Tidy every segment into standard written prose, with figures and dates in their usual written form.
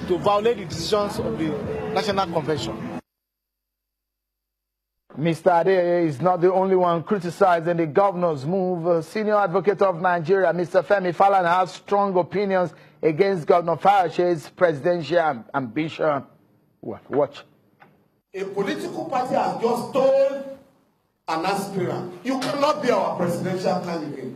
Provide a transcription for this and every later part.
to violate the decisions of the National Convention. Mr. Ade is not the only one criticizing the governor's move. Senior advocate of Nigeria, Mr. Falana, has strong opinions against Governor Fayose's presidential ambition. Watch. A political party has just told an aspirant, you cannot be our presidential candidate.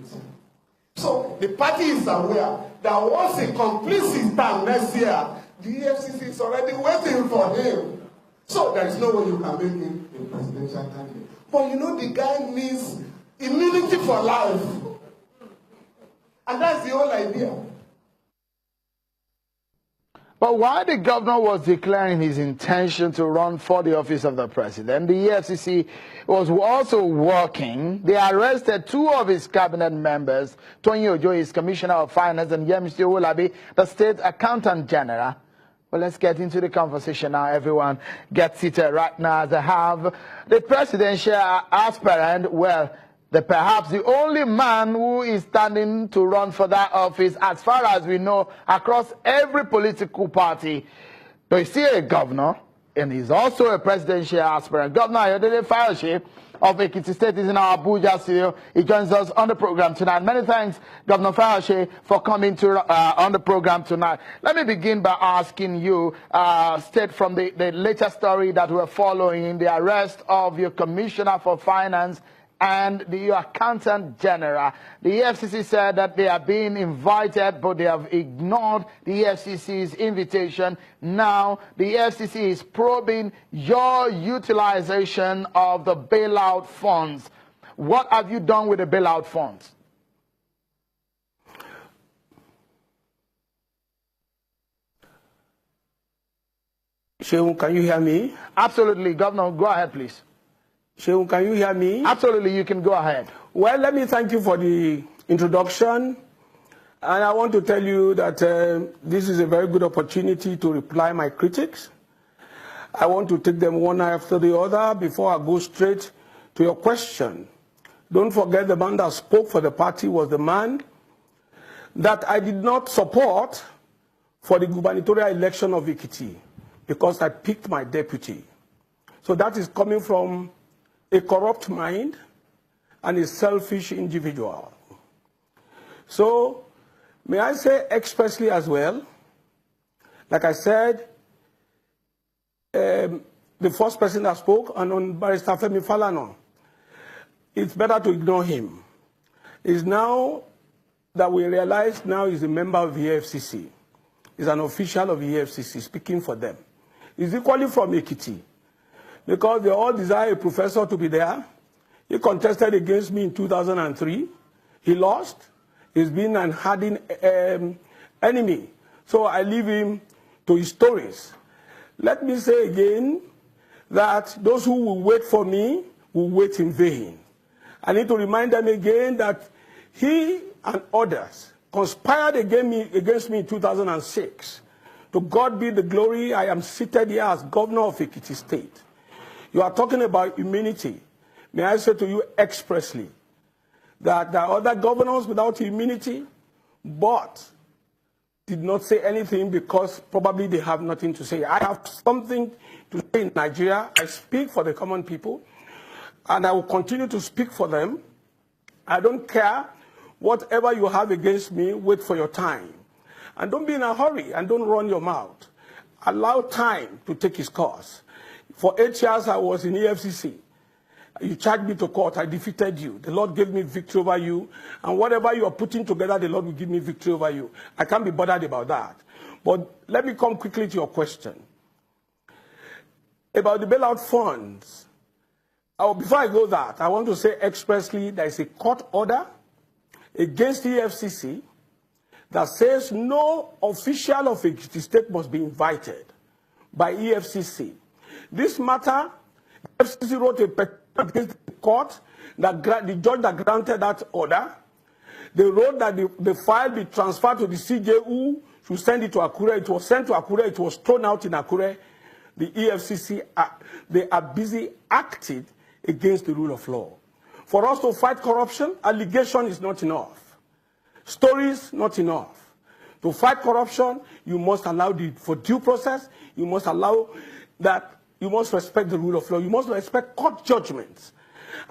So the party is aware that once he completes his term next year, the EFCC is already waiting for him. So there is no way you can make him a presidential candidate. But you know, the guy needs immunity for life. And that's the whole idea. But while the governor was declaring his intention to run for the office of the president, the EFCC was also working. They arrested two of his cabinet members, Tony Ojo, his Commissioner of Finance, and Yemisi Owolabi, the State Accountant General. Well, let's get into the conversation now. Everyone get seated right now as I have the presidential aspirant, well, perhaps the only man who is standing to run for that office, as far as we know, across every political party. So he's still a governor, and he's also a presidential aspirant. Governor Fayose of Ekiti State is in our Abuja studio. He joins us on the program tonight. Many thanks, Governor Fayose, for coming to on the program tonight. Let me begin by asking you, State, from the latest story that we're following, the arrest of your Commissioner for Finance and the Accountant General. The EFCC said that they are being invited, but they have ignored the EFCC's invitation. Now, the EFCC is probing your utilization of the bailout funds. What have you done with the bailout funds? Shehu, can you hear me? Absolutely. Governor, go ahead, please. Shehu, can you hear me? Absolutely, you can go ahead. Well, let me thank you for the introduction. And I want to tell you that this is a very good opportunity to reply my critics. I want to take them one after the other before I go straight to your question. Don't forget, the man that spoke for the party was the man that I did not support for the gubernatorial election of Ekiti because I picked my deputy. So that is coming from a corrupt mind and a selfish individual. So, may I say expressly as well, like I said, the first person that spoke, and on Barrister Falana, it's better to ignore him. It's now that we realize now he's a member of the EFCC. He's an official of the EFCC speaking for them. He's equally from Ekiti, because they all desire a professor to be there. He contested against me in 2003. He lost. He's been an hardened enemy. So I leave him to his stories. Let me say again that those who will wait for me will wait in vain. I need to remind them again that he and others conspired against me in 2006. To God be the glory, I am seated here as governor of Ekiti State. You are talking about immunity. May I say to you expressly that there are other governors without immunity, but did not say anything because probably they have nothing to say. I have something to say in Nigeria. I speak for the common people, and I will continue to speak for them. I don't care whatever you have against me, wait for your time. And don't be in a hurry and don't run your mouth. Allow time to take its course. For 8 years, I was in EFCC. You charged me to court. I defeated you. The Lord gave me victory over you. And whatever you are putting together, the Lord will give me victory over you. I can't be bothered about that. But let me come quickly to your question. About the bailout funds. Before I go that, I want to say expressly there is a court order against the EFCC that says no official of Ekiti State must be invited by EFCC. This matter, the EFCC wrote a petition against the court, that the judge that granted that order. They wrote that the file be transferred to the CJ who should send it to Akure. It was sent to Akure. It was thrown out in Akure. The EFCC, they are busy acting against the rule of law. For us to fight corruption, allegation is not enough. Stories, not enough. To fight corruption, you must allow for due process. You must allow that. You must respect the rule of law. You must respect court judgments.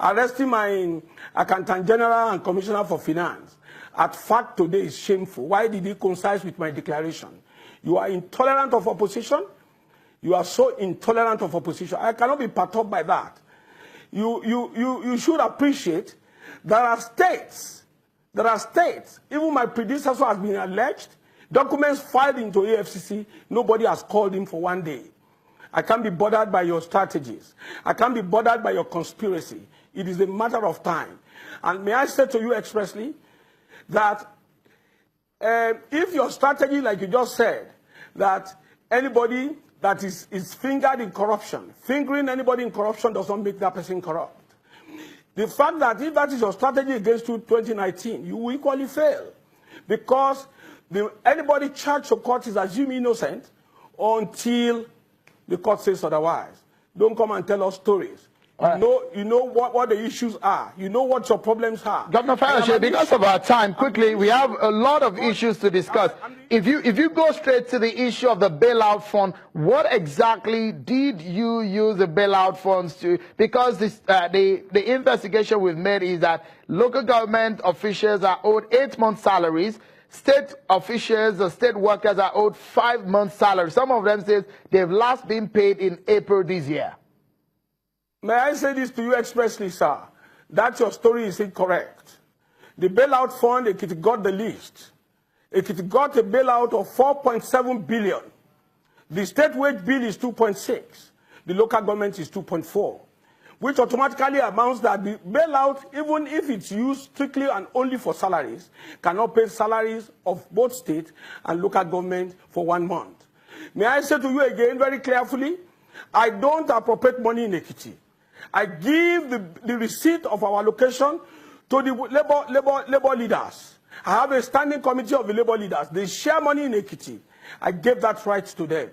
Arresting my Accountant General and Commissioner for Finance at fact today is shameful. Why did he coincide with my declaration? You are intolerant of opposition. You are so intolerant of opposition. I cannot be perturbed by that. You should appreciate there are states, even my predecessor has been alleged, documents filed into EFCC, nobody has called him for one day. I can't be bothered by your strategies. I can't be bothered by your conspiracy. It is a matter of time. And may I say to you expressly that if your strategy, like you just said, that anybody that is fingered in corruption, fingering anybody in corruption does not make that person corrupt. The fact that if that is your strategy against you 2019, you will equally fail. Because anybody charged to court is assumed innocent until the court says otherwise. Don't come and tell us stories. You know what the issues are. You know what your problems are. Governor Fayose, because of our time, quickly, we have a lot of issues to discuss. If you go straight to the issue of the bailout fund, what exactly did you use the bailout funds to? Because the investigation we've made is that local government officials are owed 8 months' salaries. State officials, the state workers are owed 5 months' salary. Some of them say they've last been paid in April this year. May I say this to you expressly, sir? That your story is incorrect. The bailout fund, it got the list. It got a bailout of 4.7 billion. The state wage bill is 2.6. The local government is 2.4. Which automatically amounts that the bailout, even if it's used strictly and only for salaries, cannot pay salaries of both state and local government for 1 month. May I say to you again very carefully, I don't appropriate money in Ekiti. I give the receipt of our allocation to the labor leaders. I have a standing committee of the labor leaders. They share money in Ekiti. I gave that right to them.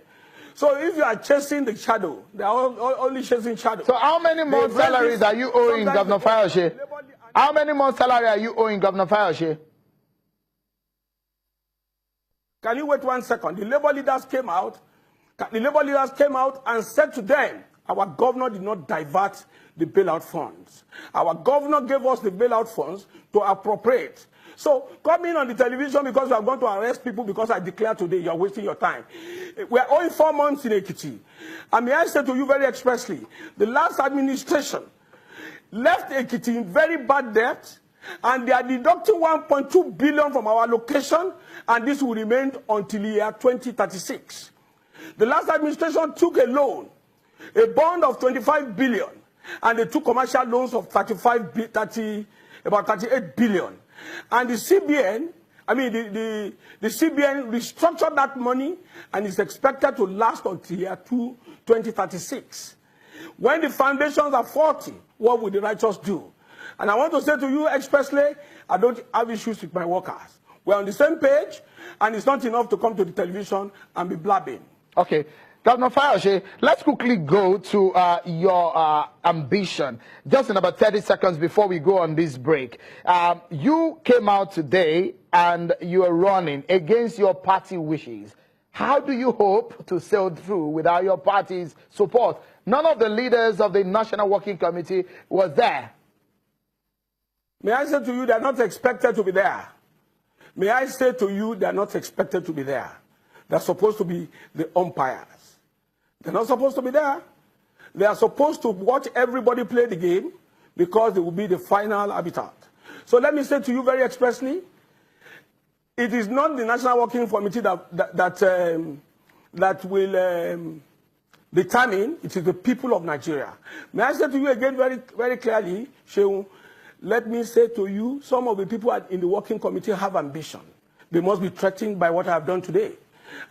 So if you are chasing the shadow, they are only chasing shadow. So how many months' salaries are you owing, Governor Fayose? How many months' salary are you owing, Governor Fayose? Can you wait 1 second? The labor leaders came out. And said to them, our governor did not divert the bailout funds. Our governor gave us the bailout funds to appropriate. So coming on the television because you are going to arrest people because I declare today, you are wasting your time. We are owing 4 months in Ekiti. And may I say to you very expressly, the last administration left Ekiti in very bad debt, and they are deducting 1.2 billion from our allocation, and this will remain until the year 2036. The last administration took a loan, a bond of 25 billion, and they took commercial loans of about 38 billion. And the CBN, the CBN restructured that money and is expected to last until year 2036. When the foundations are 40, what will the righteous do? And I want to say to you expressly, I don't have issues with my workers. We're on the same page, and it's not enough to come to the television and be blabbing. Okay. Governor Fayose, let's quickly go to your ambition. Just in about 30 seconds before we go on this break. You came out today and you are running against your party wishes. How do you hope to sail through without your party's support? None of the leaders of the National Working Committee was there. May I say to you, they are not expected to be there. May I say to you, they are not expected to be there. They're supposed to be the umpires. They're not supposed to be there. They are supposed to watch everybody play the game because they will be the final habitat. So let me say to you very expressly, it is not the National Working Committee that will determine. It is the people of Nigeria. May I say to you again very, very clearly, Shehu, let me say to you, some of the people in the Working Committee have ambition. They must be threatened by what I have done today.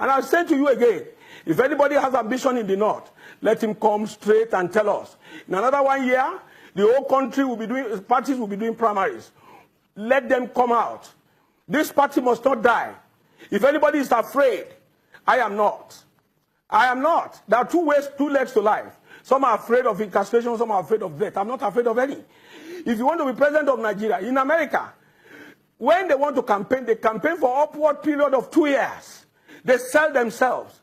And I'll say to you again, if anybody has ambition in the North, let him come straight and tell us. In another 1 year, the whole country will be doing, parties will be doing primaries. Let them come out. This party must not die. If anybody is afraid, I am not. I am not. There are two legs to life. Some are afraid of incarceration, some are afraid of death. I'm not afraid of any. If you want to be president of Nigeria, in America, when they want to campaign, they campaign for upward period of 2 years. They sell themselves.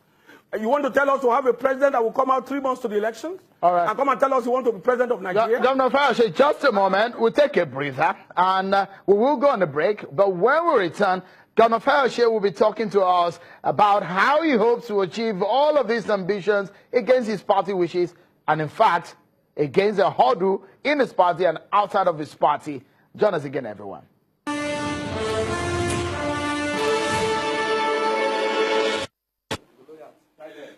You want to tell us to have a president that will come out 3 months to the elections? All right. And come and tell us you want to be president of Nigeria? Governor Fayose, just a moment. We'll take a breather and we will go on a break. But when we return, Governor Fayose will be talking to us about how he hopes to achieve all of these ambitions against his party wishes and, in fact, against a hurdle in his party and outside of his party. Join us again, everyone.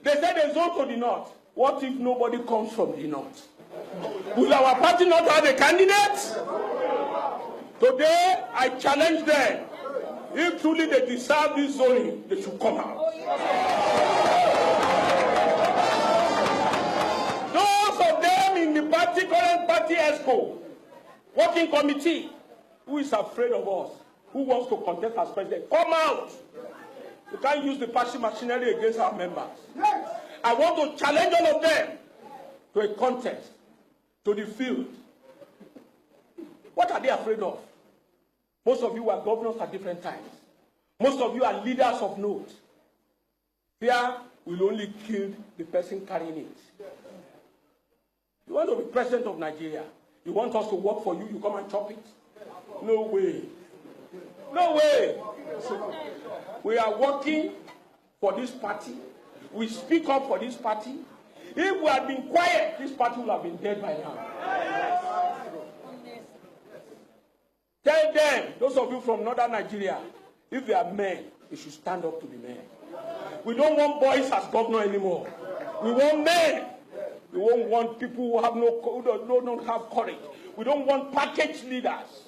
They said they zone to the north. What if nobody comes from the north? Will our party not have a candidate? Today, I challenge them. If truly they deserve this zoning, they should come out. Those of them in the party, current party expo, working committee, who is afraid of us, who wants to contest as president, come out. You can't use the party machinery against our members. I want to challenge all of them to a contest, to the field. What are they afraid of? Most of you are governors at different times. Most of you are leaders of note. Fear will only kill the person carrying it. You want to be president of Nigeria? You want us to work for you? You come and chop it? No way. No way. We are working for this party. We speak up for this party. If we had been quiet, this party would have been dead by now. Tell them, those of you from northern Nigeria, if they are men, they should stand up to the men. We don't want boys as governor anymore. We want men. We won't want people who have who don't have courage. We don't want package leaders.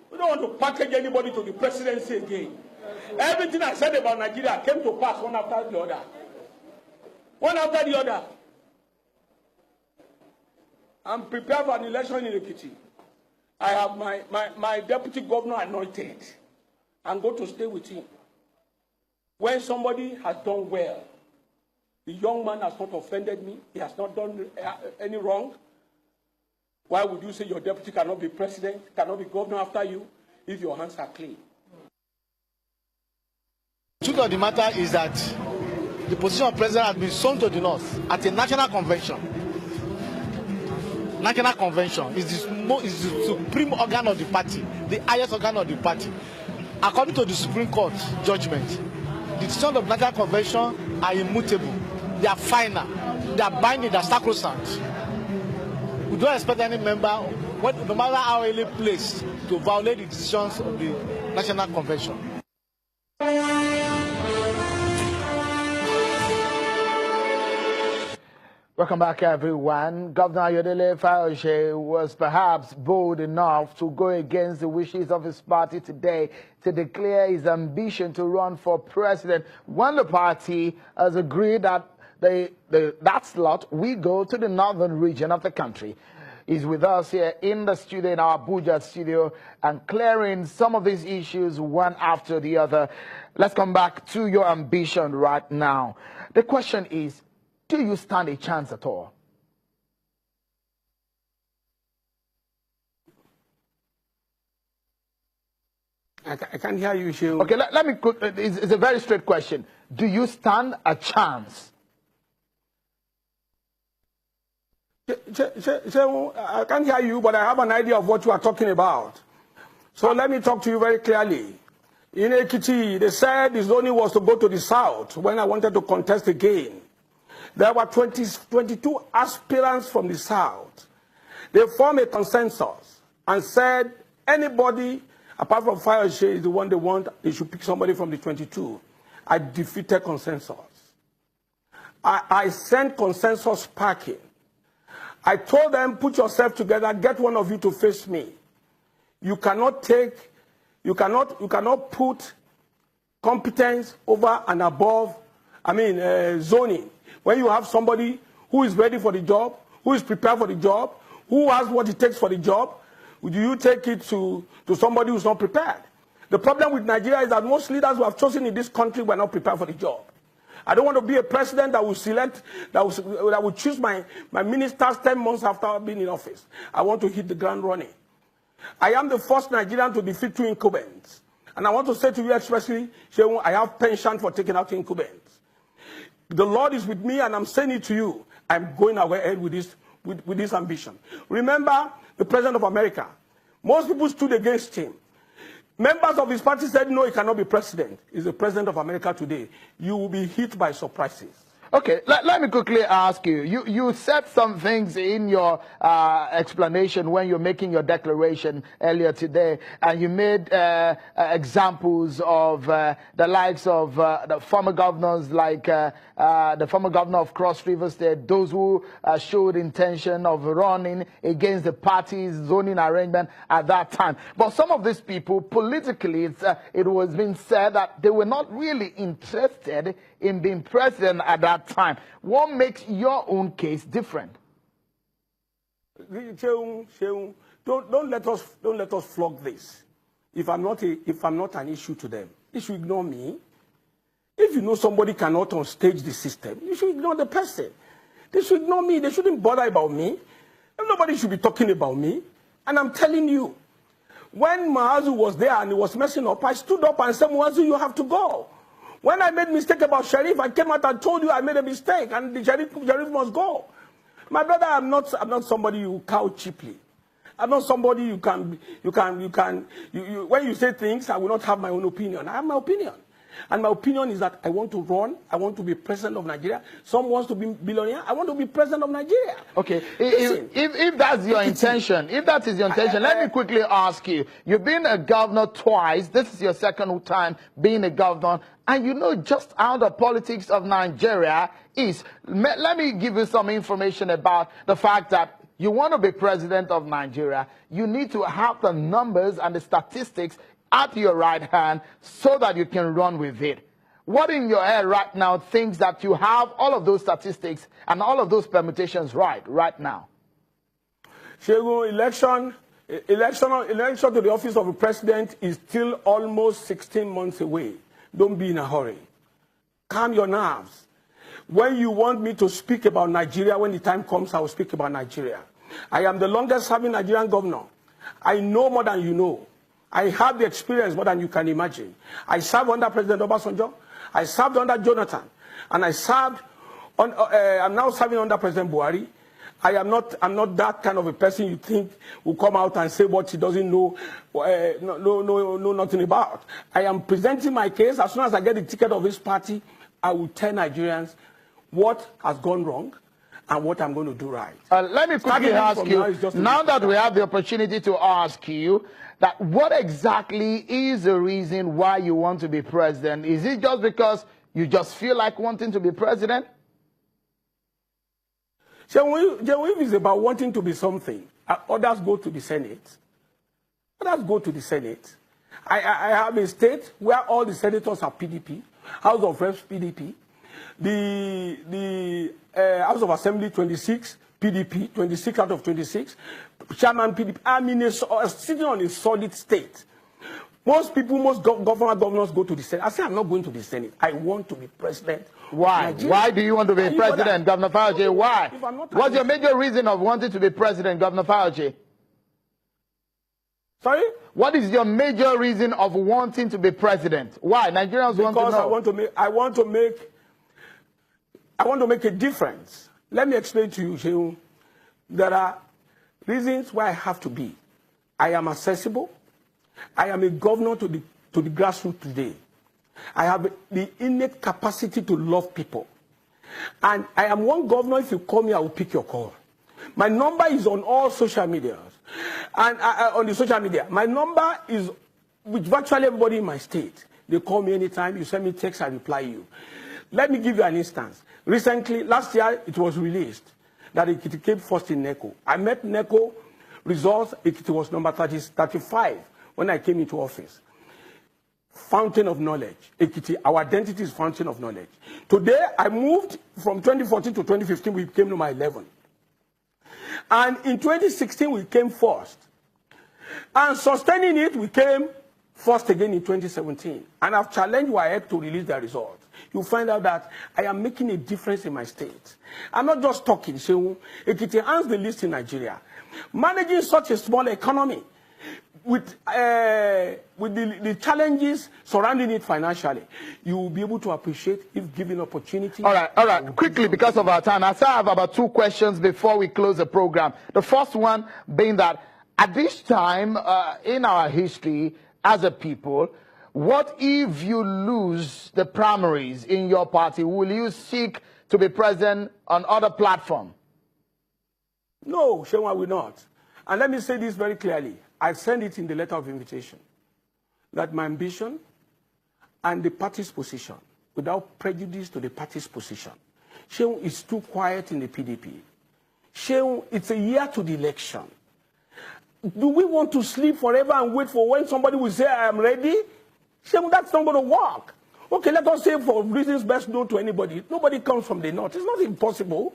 We don't want to package anybody to the presidency again. Everything I said about Nigeria came to pass one after the other. One after the other. I'm prepared for an election in Ekiti. I have my deputy governor anointed. I'm going to stay with him. When somebody has done well, the young man has not offended me, he has not done any wrong, why would you say your deputy cannot be president, cannot be governor after you, if your hands are clean? The truth of the matter is that the position of president has been sown to the north at a national convention. National convention is the supreme organ of the party, the highest organ of the party. According to the Supreme Court judgment, the decisions of national convention are immutable, they are final, they are binding, they are sacrosanct. We don't expect any member, no matter how early placed, to violate the decisions of the national convention. Welcome back, everyone. Governor Ayodele Fayose was perhaps bold enough to go against the wishes of his party today to declare his ambition to run for president when the party has agreed that that slot will go to the northern region of the country. He's with us here in the studio, in our Abuja studio, and clearing some of these issues one after the other. Let's come back to your ambition right now. The question is, do you stand a chance at all? I can't hear you, Shehu. Okay, let me, it's a very straight question. Do you stand a chance? I can't hear you, but I have an idea of what you are talking about. So let me talk to you very clearly. In Ekiti, they said the zoning was to go to the south when I wanted to contest again. There were 22 aspirants from the south. They formed a consensus and said anybody apart from Fayose is the one they want, they should pick somebody from the 22. I defeated consensus. I sent consensus packing. I told them, put yourself together, get one of you to face me. You cannot put competence over and above, zoning. When you have somebody who is ready for the job, who is prepared for the job, who has what it takes for the job, do you take it to somebody who's not prepared? The problem with Nigeria is that most leaders who have chosen in this country were not prepared for the job. I don't want to be a president that will select, that will choose my ministers 10 months after being in office. I want to hit the ground running. I am the first Nigerian to defeat 2 incumbents. And I want to say to you expressly, Shehu, I have penchant for taking out incumbents. The Lord is with me, and I'm saying it to you. I'm going ahead with this ambition. Remember the President of America. Most people stood against him. Members of his party said, no, he cannot be president. He's the President of America today. You will be hit by surprises. Okay, let me quickly ask you. You said some things in your explanation when you're making your declaration earlier today, and you made examples of the likes of the former governors, like the former governor of Cross River State, those who showed intention of running against the party's zoning arrangement at that time. But some of these people, politically, it was being said that they were not really interested in being president at that time. What makes your own case different? Don't let us flog this. If I'm not an issue to them, they should ignore me. If you know somebody cannot unstage the system, you should ignore the person. They should ignore me. They shouldn't bother about me. Nobody should be talking about me. And I'm telling you, when Mahazu was there and he was messing up, I stood up and said, Mahazu, you have to go. When I made a mistake about Sheriff, I came out and told you I made a mistake, and the Sheriff must go. My brother, I'm not somebody you cow cheaply. I'm not somebody you can when you say things, I will not have my own opinion. I have my opinion. And my opinion is that I want to run, I want to be president of Nigeria. Some wants to be billionaire, I want to be president of Nigeria. Okay, if that's your intention, if that is your intention, let me quickly ask you. You've been a governor twice. This is your second time being a governor. And you know just how the politics of Nigeria is. Let me give you some information about the fact that you want to be president of Nigeria. You need to have the numbers and the statistics at your right hand so that you can run with it. What in your head right now thinks that you have all of those statistics and all of those permutations right now? Shegu, election to the office of the president is still almost 16 months away. Don't be in a hurry. Calm your nerves. When you want me to speak about Nigeria, when the time comes, I will speak about Nigeria. I am the longest serving Nigerian governor. I know more than you know. I have the experience more than you can imagine. I served under President Obasanjo. I served under Jonathan. And I served I'm now serving under President Buhari. I'm not that kind of a person you think will come out and say what he doesn't know, know nothing about. I am presenting my case. As soon as I get the ticket of this party, I will tell Nigerians what has gone wrong and what I'm going to do right. Let me quickly ask you, now that we have the opportunity to ask you, that what exactly is the reason why you want to be president? Is it just because you just feel like wanting to be president? If it's about wanting to be something, others go to the Senate. Others go to the Senate. I have a state where all the senators are PDP, House of Reps PDP, the House of Assembly 26 PDP, 26 out of 26, Chairman PDP. I'm in sitting on a solid state. Most people, most governors go to the Senate. I say I'm not going to the Senate. I want to be president. Why? Why do you want to be president, Governor Fayose? Why? What's your major reason of wanting to be president, Governor Fayose? Sorry? What is your major reason of wanting to be president? Why? Nigerians want to know. Because I want to make a difference. Let me explain to you, Shehu. There are reasons why I have to be. I am accessible. I am a governor to the grassroots today. I have the innate capacity to love people. And I am one governor, if you call me, I will pick your call. My number is on all social media. And on the social media, my number is with virtually everybody in my state. They call me anytime, you send me text, I reply you. Let me give you an instance. Recently, last year, it was released that Ekiti came first in NECO. I met NECO results, Ekiti was number 35 when I came into office. Fountain of knowledge. Ekiti, our identity is fountain of knowledge. Today, I moved from 2014 to 2015, we came number 11. And in 2016, we came first. And sustaining it, we came first again in 2017. And I've challenged WAEC to release the results. You'll find out that I am making a difference in my state. I'm not just talking. So Ekiti has the list in Nigeria. Managing such a small economy, with the challenges surrounding it financially, you will be able to appreciate if given opportunity. All right. Quickly, because of our time, I still have about 2 questions before we close the program. The first one being that at this time in our history as a people, what if you lose the primaries in your party? Will you seek to be president on other platforms? No, Shehu, I will not. And let me say this very clearly. I send it in the letter of invitation that my ambition and the party's position, without prejudice to the party's position, Shehu is too quiet in the PDP. Shehu, it's a year to the election. Do we want to sleep forever and wait for when somebody will say, I am ready? Shehu, that's not going to work. Okay, let us say for reasons best known to anybody, nobody comes from the north. It's not impossible.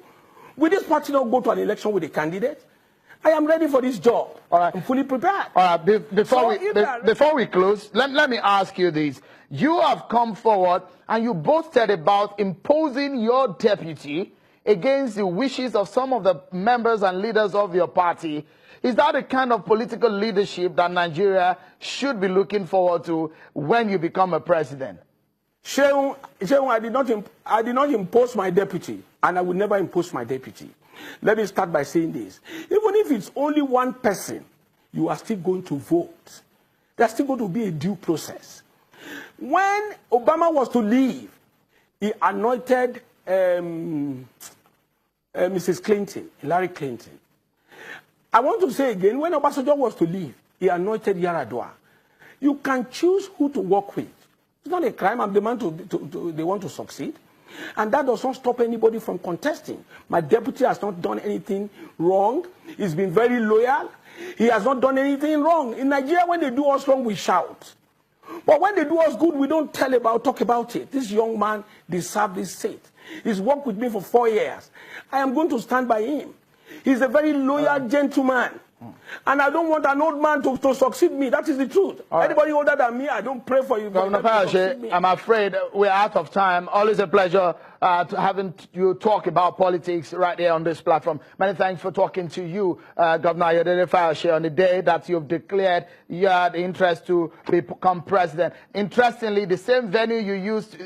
Will this party not go to an election with a candidate? I am ready for this job. All right. I'm fully prepared. All right. Before we close, let me ask you this. You have come forward and you boasted about imposing your deputy against the wishes of some of the members and leaders of your party. Is that the kind of political leadership that Nigeria should be looking forward to when you become a president? Shehu, I did not impose my deputy, and I will never impose my deputy. Let me start by saying this. Even if it's only one person, you are still going to vote. There's still going to be a due process. When Obama was to leave, he anointed Mrs. Clinton, Hillary Clinton. I want to say again, when Obasanjo was to leave, he anointed Yaradua. You can choose who to work with. It's not a crime. I'm the man they want to succeed. And that does not stop anybody from contesting. My deputy has not done anything wrong. He's been very loyal. He has not done anything wrong. In Nigeria, when they do us wrong, we shout. But when they do us good, we don't talk about it. This young man deserves this seat. He's worked with me for 4 years. I am going to stand by him. He's a very loyal gentleman. And I don't want an old man to succeed me. That is the truth. Anybody older than me, I don't pray for you. Governor Fayose, I'm afraid we're out of time. Always a pleasure having you talk about politics right here on this platform. Many thanks for talking to you, Governor Fayose, on the day that you've declared you had interest to become president. Interestingly, the same venue you used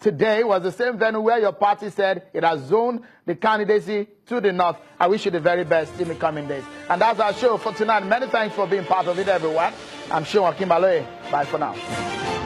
today was the same venue where your party said it has zoned the candidacy to the north. I wish you the very best in the coming days. And that's our show for tonight. Many thanks for being part of it, everyone. I'm Sean Kimbaloye. Bye for now.